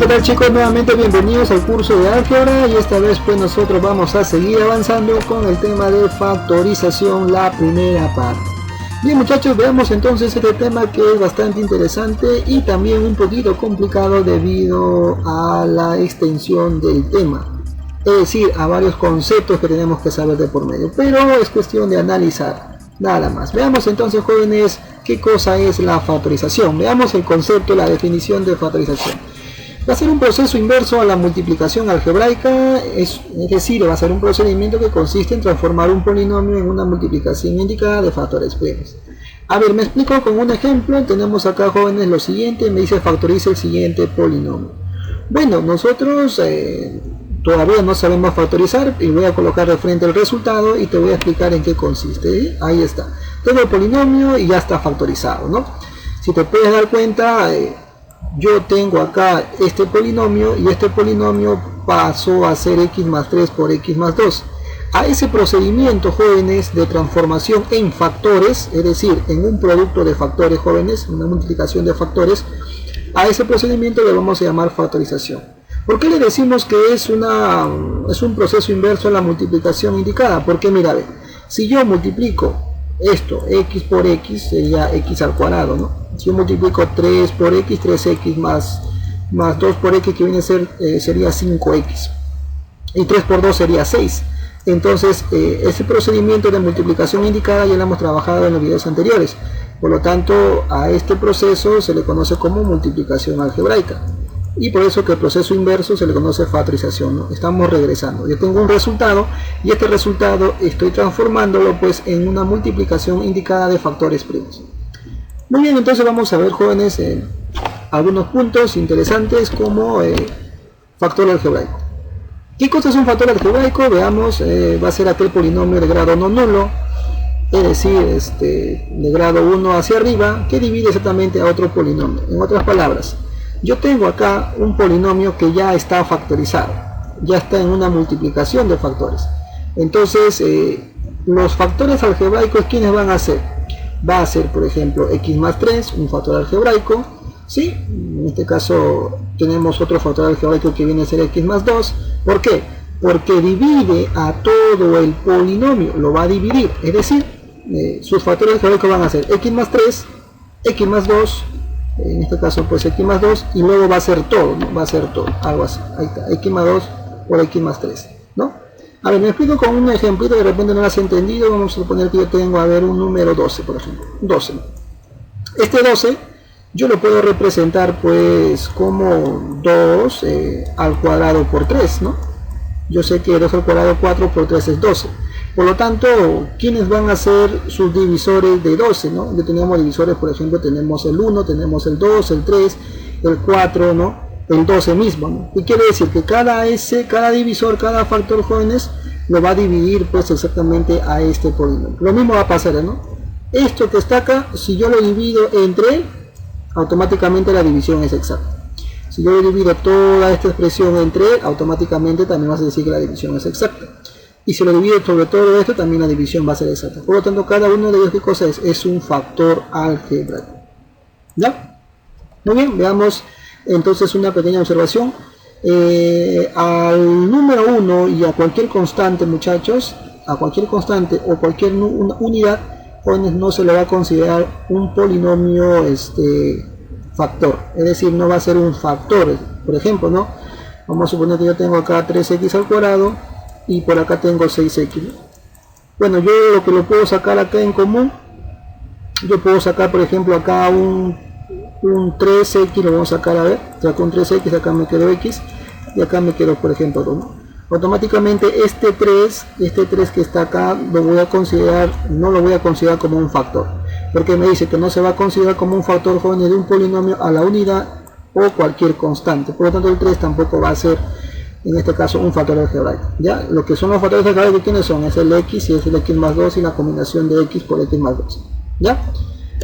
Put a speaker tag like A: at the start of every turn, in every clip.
A: tal chicos? Nuevamente bienvenidos al curso de álgebra y esta vez pues nosotros vamos a seguir avanzando con el tema de factorización, la primera parte. Bien muchachos, veamos entonces este tema que es bastante interesante y también un poquito complicado debido a la extensión del tema, es decir, a varios conceptos que tenemos que saber de por medio, pero es cuestión de analizar, nada más. Veamos entonces, jóvenes, qué cosa es la factorización. Veamos el concepto, la definición de factorización. Va a ser un proceso inverso a la multiplicación algebraica, es decir, va a ser un procedimiento que consiste en transformar un polinomio en una multiplicación indicada de factores primos. A ver, me explico con un ejemplo. Tenemos acá, jóvenes, lo siguiente, me dice factoriza el siguiente polinomio. Bueno, nosotros todavía no sabemos factorizar y voy a colocar de frente el resultado y te voy a explicar en qué consiste. Ahí está, tengo el polinomio y ya está factorizado, ¿no? Si te puedes dar cuenta, yo tengo acá este polinomio y este polinomio pasó a ser x más 3 por x más 2. A ese procedimiento, jóvenes, de transformación en factores, es decir, en un producto de factores, jóvenes, una multiplicación de factores, a ese procedimiento le vamos a llamar factorización. ¿Por qué le decimos que es un proceso inverso a la multiplicación indicada? Porque mira, si yo multiplico esto, x por x, sería x al cuadrado, ¿no? Si yo multiplico 3 por x, 3x más 2 por x, que viene a ser, sería 5x. Y 3 por 2 sería 6. Entonces, ese procedimiento de multiplicación indicada ya lo hemos trabajado en los videos anteriores. Por lo tanto, a este proceso se le conoce como multiplicación algebraica. Y por eso que el proceso inverso se le conoce factorización, ¿no? Estamos regresando. Yo tengo un resultado y este resultado estoy transformándolo pues en una multiplicación indicada de factores primos. Muy bien, entonces vamos a ver, jóvenes, algunos puntos interesantes como factor algebraico. ¿Qué cosa es un factor algebraico? Veamos, va a ser aquel polinomio de grado no nulo, es decir, de grado 1 hacia arriba, que divide exactamente a otro polinomio. En otras palabras, yo tengo acá un polinomio que ya está factorizado, ya está en una multiplicación de factores. Entonces, los factores algebraicos, ¿quiénes van a ser? Va a ser, por ejemplo, x más 3, un factor algebraico, ¿sí? En este caso tenemos otro factor algebraico que viene a ser x más 2. ¿Por qué? Porque divide a todo el polinomio, lo va a dividir, es decir, sus factores algebraicos van a ser x más 3, x más 2, en este caso pues x más 2, y luego va a ser todo, ¿no? Va a ser todo, algo así, ahí está, x más 2 por x más 3, ¿no? A ver, me explico con un ejemplito, de repente no lo has entendido. Vamos a suponer que yo tengo, a ver, un número 12, por ejemplo, 12. Este 12 yo lo puedo representar pues como 2 al cuadrado por 3, ¿no? Yo sé que 2 al cuadrado 4 por 3 es 12. Por lo tanto, ¿quiénes van a ser sus divisores de 12, ¿no? Yo tenemos divisores, por ejemplo, tenemos el 1, tenemos el 2, el 3, el 4, ¿no? El 12 mismo, ¿no? Y quiere decir que cada divisor, cada factor, jóvenes, lo va a dividir pues exactamente a este polinomio. Lo mismo va a pasar, ¿no? Esto que está acá, si yo lo divido entre él, automáticamente la división es exacta. Si yo divido toda esta expresión entre él, automáticamente también vas a decir que la división es exacta. Y si lo divido sobre todo esto, también la división va a ser exacta. Por lo tanto, cada uno de ellos, ¿qué cosa es? Es un factor algebraico. ¿Ya? Muy bien, veamos entonces una pequeña observación. Al número 1 y a cualquier constante, muchachos, a cualquier constante o cualquier unidad, jóvenes, no se le va a considerar un polinomio factor, es decir, no va a ser un factor. Por ejemplo, ¿no? Vamos a suponer que yo tengo acá 3x al cuadrado y por acá tengo 6x, ¿no? Bueno, yo lo que lo puedo sacar acá en común, yo puedo sacar, por ejemplo, acá un 3x, lo vamos a sacar, a ver, saco un 3x, acá me quedo x y acá me quedo, por ejemplo, 2, ¿no? Automáticamente este 3 que está acá lo voy a considerar, no lo voy a considerar como un factor, porque me dice que no se va a considerar como un factor, jóvenes, de un polinomio a la unidad o cualquier constante. Por lo tanto, el 3 tampoco va a ser, en este caso, un factor algebraico. Ya, lo que son los factores algebraicos, ¿quiénes son? Es el x y es el x más 2 y la combinación de x por x más 2. ¿Ya?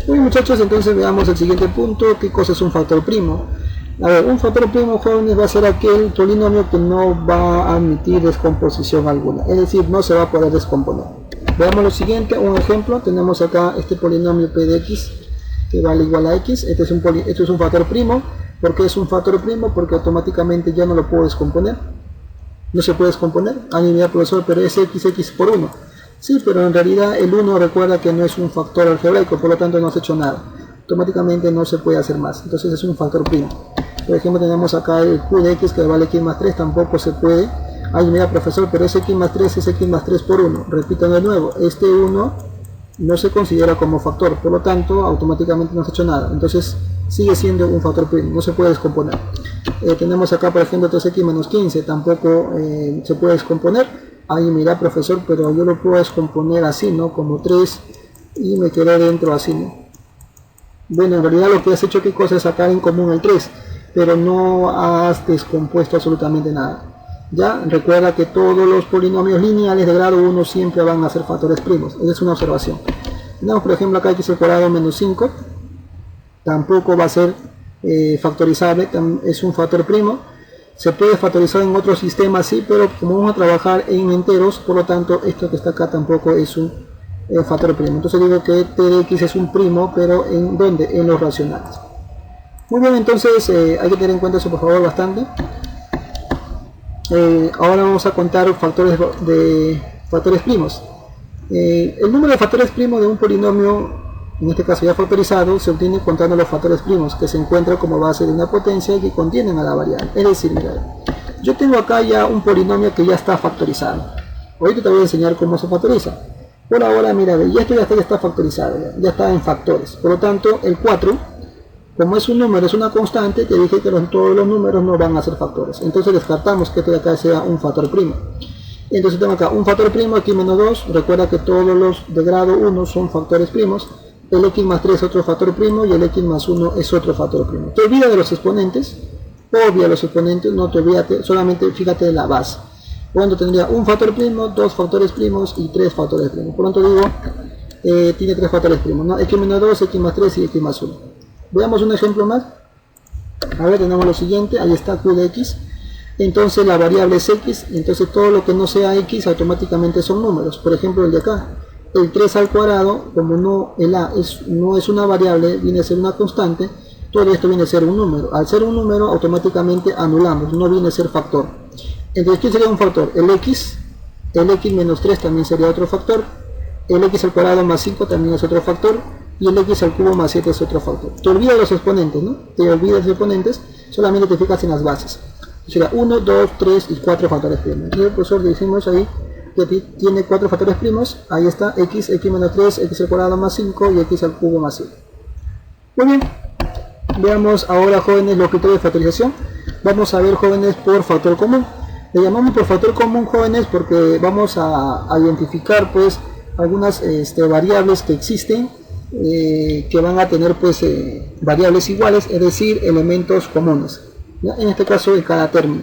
A: Muy bien, muchachos, entonces veamos el siguiente punto. ¿Qué cosa es un factor primo? A ver, un factor primo, jóvenes, va a ser aquel polinomio que no va a admitir descomposición alguna, es decir, no se va a poder descomponer. Veamos lo siguiente, un ejemplo. Tenemos acá este polinomio p de x que vale igual a x. Este es un factor primo. ¿Por qué es un factor primo? Porque automáticamente ya no lo puedo descomponer. No se puede descomponer. Mira, profesor, pero es x por 1. Sí, pero en realidad el 1 recuerda que no es un factor algebraico, por lo tanto no has hecho nada. Automáticamente no se puede hacer más. Entonces es un factor primo. Por ejemplo, tenemos acá el q de x que vale x más 3, tampoco se puede. Mira, profesor, pero es x más 3 es x más 3 por 1. Repito de nuevo, este 1 no se considera como factor, por lo tanto automáticamente no has hecho nada. Entonces sigue siendo un factor primo, no se puede descomponer. Tenemos acá, por ejemplo, 3x menos 15, tampoco se puede descomponer. Mira, profesor, pero yo lo puedo descomponer así, ¿no? Como 3 y me quedé dentro así, ¿no? Bueno, en realidad lo que has hecho, ¿qué cosa es sacar en común el 3? Pero no has descompuesto absolutamente nada. Ya, recuerda que todos los polinomios lineales de grado 1 siempre van a ser factores primos. Esa es una observación. Tenemos, por ejemplo, acá x al cuadrado menos 5. Tampoco va a ser factorizable, es un factor primo. Se puede factorizar en otros sistemas, sí, pero como vamos a trabajar en enteros, por lo tanto, esto que está acá tampoco es un factor primo. Entonces digo que t de x es un primo, pero ¿en dónde? En los racionales. Muy bien, entonces hay que tener en cuenta eso, por favor, bastante. Ahora vamos a contar factores primos. El número de factores primos de un polinomio, en este caso ya factorizado, se obtiene contando los factores primos que se encuentran como base de una potencia que contienen a la variable. Es decir, mira, yo tengo acá ya un polinomio que ya está factorizado. Ahorita te voy a enseñar cómo se factoriza. Por ahora, mira, y esto ya está factorizado, ya está en factores. Por lo tanto, el 4, como es un número, es una constante, te dije que todos los números no van a ser factores. Entonces descartamos que esto de acá sea un factor primo. Entonces tengo acá un factor primo, aquí menos 2. Recuerda que todos los de grado 1 son factores primos. El x más 3 es otro factor primo y el x más 1 es otro factor primo. Te olvidas de los exponentes, obvia los exponentes, no te olvides, solamente fíjate de la base. Cuando tendría un factor primo, dos factores primos y tres factores primos. Por lo tanto digo, tiene tres factores primos, ¿no? X menos 2, x más 3 y x más 1. Veamos un ejemplo más. A ver, tenemos lo siguiente, ahí está q de x. Entonces la variable es x, entonces todo lo que no sea x automáticamente son números. Por ejemplo, el de acá, el 3 al cuadrado, como no, el a no es una variable, viene a ser una constante, todo esto viene a ser un número. Al ser un número, automáticamente anulamos, no viene a ser factor. Entonces, ¿qué sería un factor? El x menos 3 también sería otro factor, el x al cuadrado más 5 también es otro factor, y el x al cubo más 7 es otro factor. Te olvidas los exponentes, ¿no? Te olvidas los exponentes, solamente te fijas en las bases. Será 1, 2, 3 y 4 factores primos. Y el profesor decimos ahí que tiene 4 factores primos. Ahí está x menos 3, x al cuadrado más 5 y x al cubo más 7. Muy bien. Veamos ahora, jóvenes, los criterios de factorización. Vamos a ver, jóvenes, por factor común. Le llamamos por factor común, jóvenes, porque vamos a identificar pues algunas variables que existen, que van a tener pues variables iguales, es decir, elementos comunes, ¿ya? En este caso de cada término.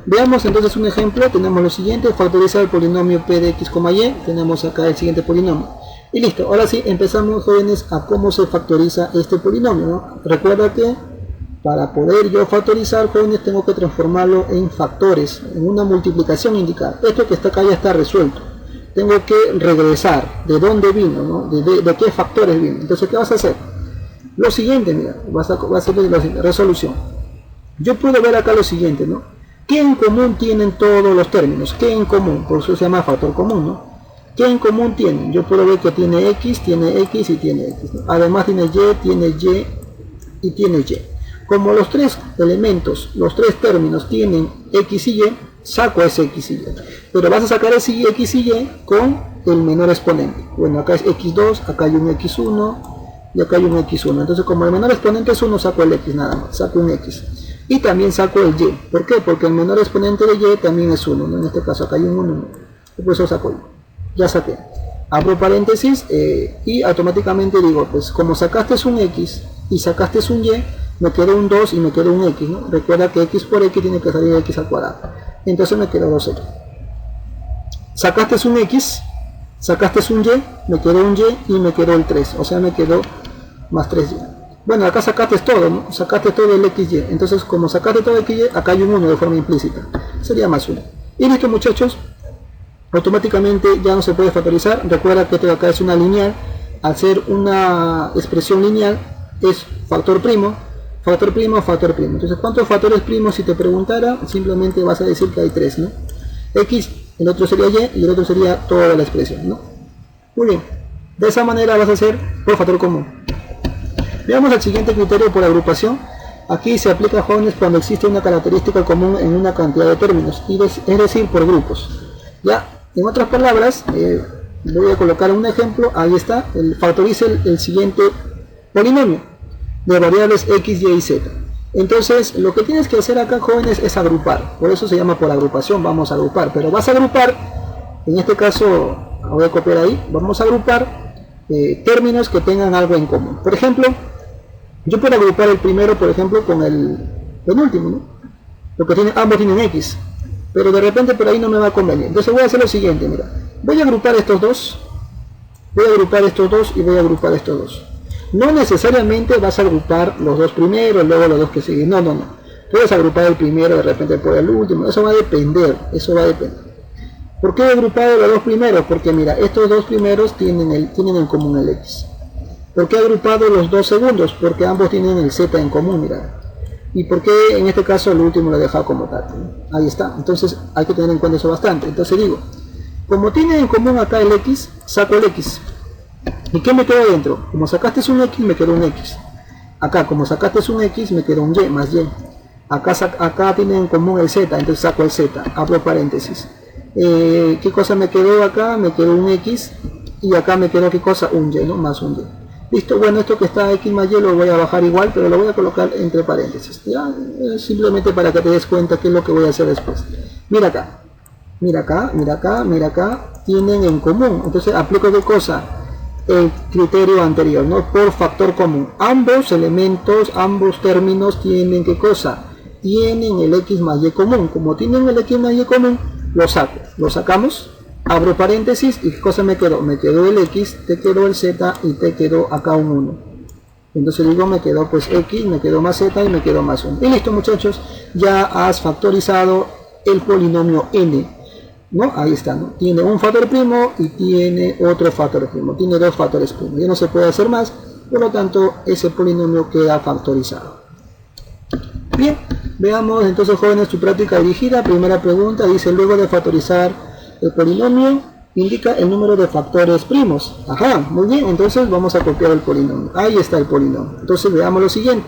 A: Veamos entonces un ejemplo. Tenemos lo siguiente: factorizar el polinomio p de x, y. Tenemos acá el siguiente polinomio. Y listo, ahora sí empezamos, jóvenes, a cómo se factoriza este polinomio, ¿no? Recuerda que para poder yo factorizar, jóvenes, tengo que transformarlo en factores, en una multiplicación indicada. Esto que está acá ya está resuelto. Tengo que regresar de dónde vino, ¿no? De qué factores vino. Entonces, ¿qué vas a hacer? Lo siguiente, mira, vas a hacer la resolución. Yo puedo ver acá lo siguiente, ¿no? ¿Qué en común tienen todos los términos? ¿Qué en común? Por eso se llama factor común, ¿no? ¿Qué en común tienen? Yo puedo ver que tiene x y tiene x, ¿no? Además tiene y y tiene y. Como los tres elementos, los tres términos tienen x y y, saco ese x y y. Pero vas a sacar ese x y y con el menor exponente. Bueno, acá es x2, acá hay un x1 y acá hay un x1. Entonces, como el menor exponente es 1, saco el x nada más, saco un x. Y también saco el y. ¿Por qué? Porque el menor exponente de y también es 1, ¿no? En este caso acá hay un 1. Por eso saco yo. Ya saqué. Abro paréntesis y automáticamente digo, pues como sacaste un x y sacaste un y, me quedó un 2 y me quedó un x, ¿no? Recuerda que x por x tiene que salir x al cuadrado. Entonces me quedó 2x. Sacaste un x, sacaste un y, me quedó un y y me quedó el 3. O sea, me quedó más 3y. Bueno, acá sacaste todo, ¿no? Sacaste todo el xy. Entonces, como sacaste todo el xy, acá hay un 1 de forma implícita. Sería más 1. Y listo, muchachos. Automáticamente ya no se puede factorizar. Recuerda que esto de acá es una lineal. Al ser una expresión lineal, es factor primo. factor primo, factor primo. Entonces, ¿cuántos factores primos? Si te preguntara, simplemente vas a decir que hay 3, ¿no? X, el otro sería Y y el otro sería toda la expresión, ¿no? Muy bien, de esa manera vas a hacer por factor común. Veamos el siguiente criterio por agrupación. Aquí se aplica, jóvenes, cuando existe una característica común en una cantidad de términos, es decir, por grupos. Ya, en otras palabras, voy a colocar un ejemplo. Ahí está, factoriza el siguiente polinomio de variables x, y y z. Entonces, lo que tienes que hacer acá, jóvenes, es agrupar. Por eso se llama por agrupación, vamos a agrupar. Pero vas a agrupar, en este caso, voy a copiar ahí, vamos a agrupar términos que tengan algo en común. Por ejemplo, yo puedo agrupar el primero, por ejemplo, con el penúltimo, ¿no? Porque ambos tienen x, pero de repente por ahí no me va a convenir. Entonces voy a hacer lo siguiente, mira, voy a agrupar estos dos, y voy a agrupar estos dos. No necesariamente vas a agrupar los dos primeros, luego los dos que siguen, no. Puedes agrupar el primero de repente por el último, eso va a depender. ¿Por qué he agrupado los dos primeros? Porque mira, estos dos primeros tienen en común el x. ¿Por qué he agrupado los dos segundos? Porque ambos tienen el z en común, mira. ¿Y por qué en este caso el último lo he dejado como tal? Ahí está. Entonces hay que tener en cuenta eso bastante. Entonces digo, como tiene en común acá el x, saco el x. ¿Y qué me quedó dentro? Como sacaste un x, me quedó un x. Acá, como sacaste un x, me quedó un y más y. Acá tiene en común el z, entonces saco el z. Abro paréntesis. ¿Qué cosa me quedó acá? Me quedó un x. Y acá me quedó, ¿qué cosa? Un y, ¿no? Más un y. Listo, bueno, esto que está x más y lo voy a bajar igual, pero lo voy a colocar entre paréntesis. ¿Ya? Simplemente para que te des cuenta qué es lo que voy a hacer después. Mira acá. Tienen en común. Entonces aplico qué cosa. El criterio anterior, ¿no? Por factor común. Ambos elementos, ambos términos tienen qué cosa. Tienen el x más y común. Como tienen el x más y común, lo saco. Lo sacamos. Abro paréntesis y ¿qué cosa me quedó? Me quedó el x, te quedó el z y te quedó acá un 1. Entonces digo, me quedó pues x, me quedó más z y me quedó más 1. Y listo, muchachos, ya has factorizado el polinomio n, ¿no? Ahí está, ¿no? Tiene un factor primo y tiene otro factor primo. Tiene dos factores primos. Ya no se puede hacer más, por lo tanto ese polinomio queda factorizado. Bien, veamos entonces, jóvenes, su práctica dirigida. Primera pregunta, dice, luego de factorizar el polinomio, indica el número de factores primos. Ajá, muy bien, entonces vamos a copiar el polinomio. Ahí está el polinomio. Entonces veamos lo siguiente.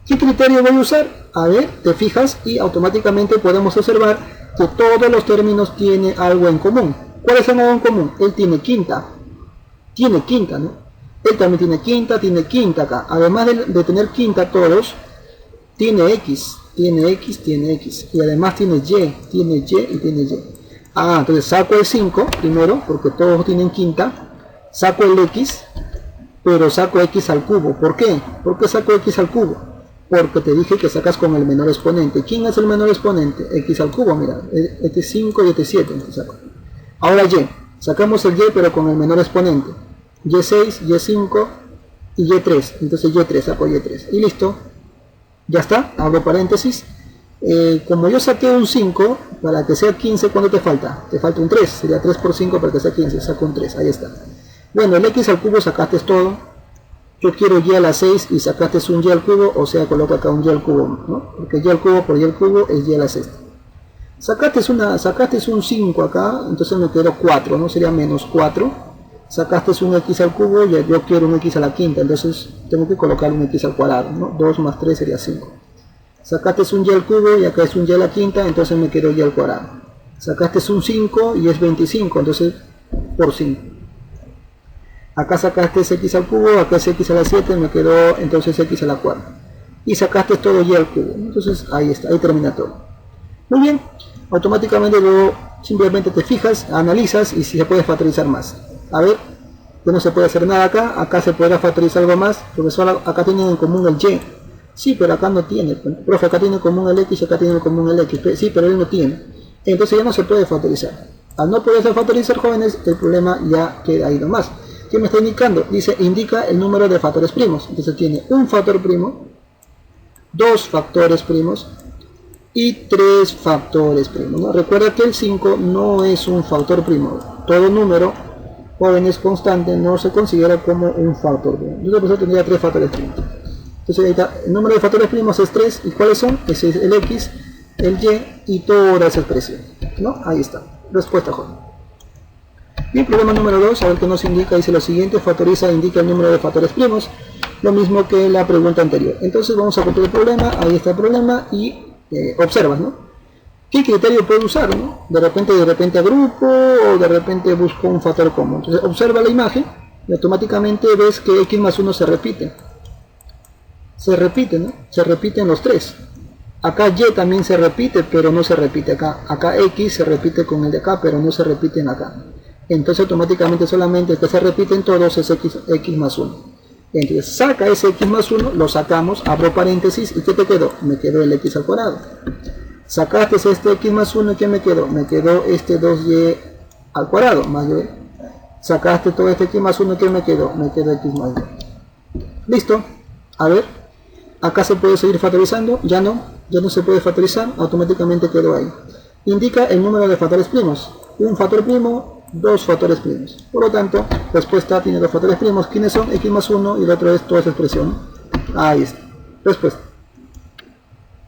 A: ¿Qué criterio voy a usar? A ver, te fijas y automáticamente podemos observar que todos los términos tienen algo en común. ¿Cuál es el algo en común? Él tiene quinta. Tiene quinta, ¿no? Él también tiene quinta acá. Además de tener quinta todos, tiene x. Y además tiene y y tiene y. Ah, entonces saco el 5 primero, porque todos tienen quinta. Saco el x, pero saco x al cubo. ¿Por qué? ¿Por qué saco x al cubo? Porque te dije que sacas con el menor exponente. ¿Quién es el menor exponente? X al cubo, mira. Este es 5 y este es 7. Saco. Ahora y. Sacamos el y, pero con el menor exponente. Y6, Y5 y Y3. Entonces Y3, saco Y3. Y listo. Ya está. Abro paréntesis. Como yo saqué un 5, para que sea 15, ¿cuánto te falta? Te falta un 3, sería 3 por 5 para que sea 15, saco un 3, ahí está. Bueno, el x al cubo sacaste todo, yo quiero y a la 6 y sacaste un y al cubo, o sea, coloca acá un y al cubo, ¿no? Porque y al cubo por y al cubo es y a la 6. Sacaste un 5 acá, entonces me quedó 4, ¿no? Sería menos 4. Sacaste un x al cubo, y yo quiero un x a la quinta, entonces tengo que colocar un x al cuadrado, ¿no? 2 más 3 sería 5. Sacaste un y al cubo y acá es un y a la quinta, entonces me quedó y al cuadrado. Sacaste un 5 y es 25, entonces por 5. Acá sacaste x al cubo, acá es x a la 7, me quedó entonces x a la cuarta. Y sacaste todo y al cubo, entonces ahí está, ahí termina todo. Muy bien, automáticamente luego simplemente te fijas, analizas y si se puede factorizar más. A ver, que no se puede hacer nada acá se podrá factorizar algo más, porque solo acá tienen en común el y. Sí, pero acá no tiene, profe, acá tiene en común el x y acá tiene en común el x, sí, pero él no tiene. Entonces ya no se puede factorizar. Al no poderse factorizar, jóvenes, el problema ya queda ahí nomás. ¿Qué me está indicando? Dice, indica el número de factores primos. Entonces tiene un factor primo, dos factores primos y tres factores primos, ¿no? Recuerda que el 5 no es un factor primo. Todo número, jóvenes, constante, no se considera como un factor primo. Entonces tendría tres factores primos. Entonces ahí está, el número de factores primos es 3, ¿y cuáles son? Ese es el X, el Y y toda esa expresión, ¿no? Ahí está, respuesta J. Bien, problema número 2, a ver qué nos indica, dice lo siguiente: factoriza indica el número de factores primos, lo mismo que la pregunta anterior. Entonces vamos a copiar el problema, ahí está el problema, y observas, ¿no? ¿Qué criterio puedo usar, no? De repente agrupo, o de repente busco un factor común. Entonces observa la imagen y automáticamente ves que X más 1 se repite. Se repite, ¿no? Se repiten los tres. Acá Y también se repite, pero no se repite acá. Acá X se repite con el de acá, pero no se repiten acá. Entonces automáticamente solamente el que se repiten todos es X más 1. Entonces saca ese X más 1, lo sacamos, abro paréntesis, ¿y qué te quedó? Me quedó el X al cuadrado. Sacaste este X más 1, ¿y qué me quedó? Me quedó este 2Y al cuadrado, más Y. Sacaste todo este X más 1, ¿qué me quedó? Me quedó X más Y. Listo. A ver, acá se puede seguir factorizando, ya no se puede factorizar, automáticamente quedó ahí. Indica el número de factores primos. Un factor primo, dos factores primos. Por lo tanto, respuesta tiene dos factores primos. ¿Quiénes son? X más 1 y el otro es toda esa expresión. Ahí está. Respuesta.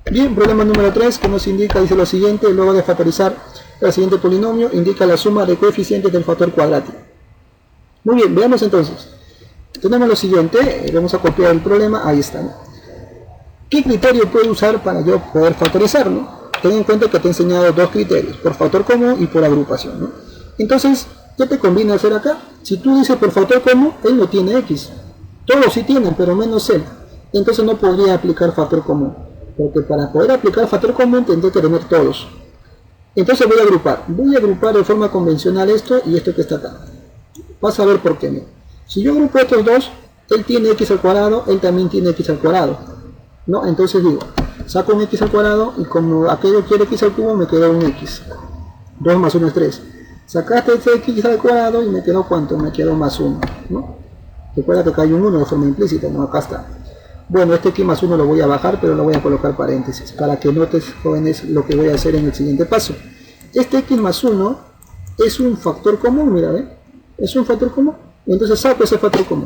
A: Bien, problema número 3 que nos indica, dice lo siguiente: luego de factorizar el siguiente polinomio, indica la suma de coeficientes del factor cuadrático. Muy bien, veamos entonces. Tenemos lo siguiente, vamos a copiar el problema, ahí está, ¿no? ¿Qué criterio puedo usar para yo poder factorizarlo? Ten en cuenta que te he enseñado dos criterios, por factor común y por agrupación, ¿no? Entonces, ¿qué te conviene hacer acá? Si tú dices por factor común, él no tiene X. Todos sí tienen, pero menos él. Entonces no podría aplicar factor común, porque para poder aplicar factor común tendré que tener todos. Entonces voy a agrupar de forma convencional esto y esto que está acá. Vas a ver por qué, ¿no? Si yo agrupo estos dos, él tiene X al cuadrado, él también tiene X al cuadrado, ¿no? Entonces digo, saco un X al cuadrado y como aquello quiere X al cubo, me queda un X. 2 más 1 es 3. Sacaste este X al cuadrado y me quedó ¿cuánto? Me quedó más 1, ¿no? Recuerda que acá hay un 1 de forma implícita, ¿no? Acá está. Bueno, este X más 1 lo voy a bajar, pero lo voy a colocar paréntesis, para que notes, jóvenes, lo que voy a hacer en el siguiente paso. Este X más 1 es un factor común, mira, ¿ve? Es un factor común. Entonces saco ese factor común.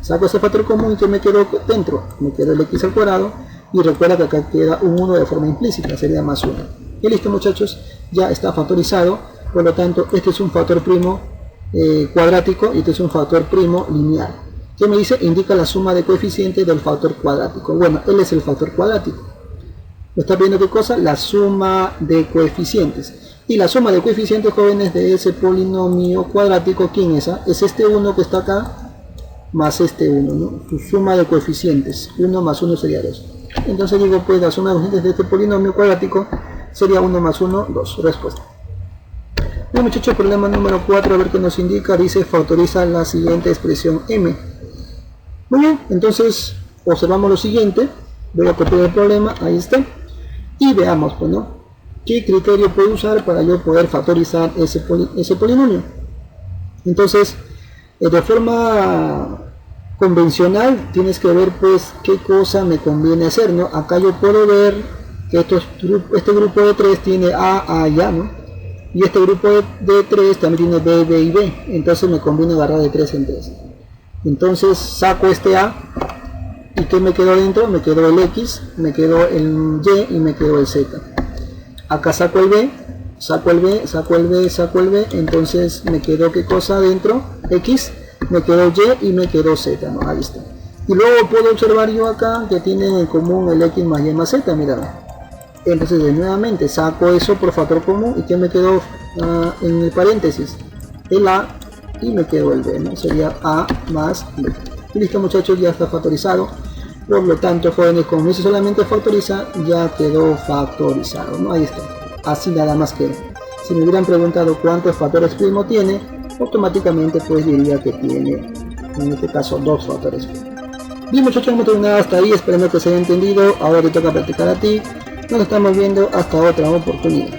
A: Saco ese factor común y que me quedó dentro. Me quedó el X al cuadrado. Y recuerda que acá queda un 1 de forma implícita. Sería más 1. Y listo, muchachos. Ya está factorizado. Por lo tanto, este es un factor primo cuadrático y este es un factor primo lineal. ¿Qué me dice? Indica la suma de coeficientes del factor cuadrático. Bueno, él es el factor cuadrático. ¿Me está viendo qué cosa? La suma de coeficientes. Y la suma de coeficientes, jóvenes, de ese polinomio cuadrático, ¿quién es? Es este 1 que está acá, más este 1, ¿no? Su suma de coeficientes, 1 más 1 sería 2. Entonces digo, pues la suma de coeficientes de este polinomio cuadrático sería 1 más 1, 2. Respuesta. Bien, muchachos, problema número 4, a ver qué nos indica. Dice, factoriza la siguiente expresión m. Muy bien, entonces observamos lo siguiente. Voy a copiar el problema, ahí está. Y veamos, pues, ¿no? ¿Qué criterio puedo usar para yo poder factorizar ese polinomio? Entonces, de forma convencional, tienes que ver, pues, qué cosa me conviene hacer, ¿no? Acá yo puedo ver que este grupo de 3 tiene A y A, ¿no? Y este grupo de 3 también tiene B, B y B. Entonces me conviene agarrar de 3 en 3. Entonces saco este A. ¿Y qué me quedó dentro? Me quedó el X, me quedó el Y y me quedó el Z. Acá saco el B, saco el B, saco el B, saco el B. Entonces me quedó ¿qué cosa dentro? X, me quedó Y y me quedó Z, ¿no? Ahí está. Y luego puedo observar yo acá que tienen en común el X más Y más Z, mira. Entonces nuevamente saco eso por factor común y que me quedó en el paréntesis el A y me quedó el B, ¿no? Sería A más B. Y listo, muchachos, ya está factorizado. Por lo tanto, jóvenes, como eso solamente factoriza, ya quedó factorizado, ¿no? Ahí está. Así nada más queda. Si me hubieran preguntado cuántos factores primo tiene, automáticamente pues diría que tiene, en este caso, 2 factores primo. Bien, muchachos, hemos terminado hasta ahí. Esperando que se haya entendido. Ahora te toca practicar a ti. Nos estamos viendo hasta otra oportunidad.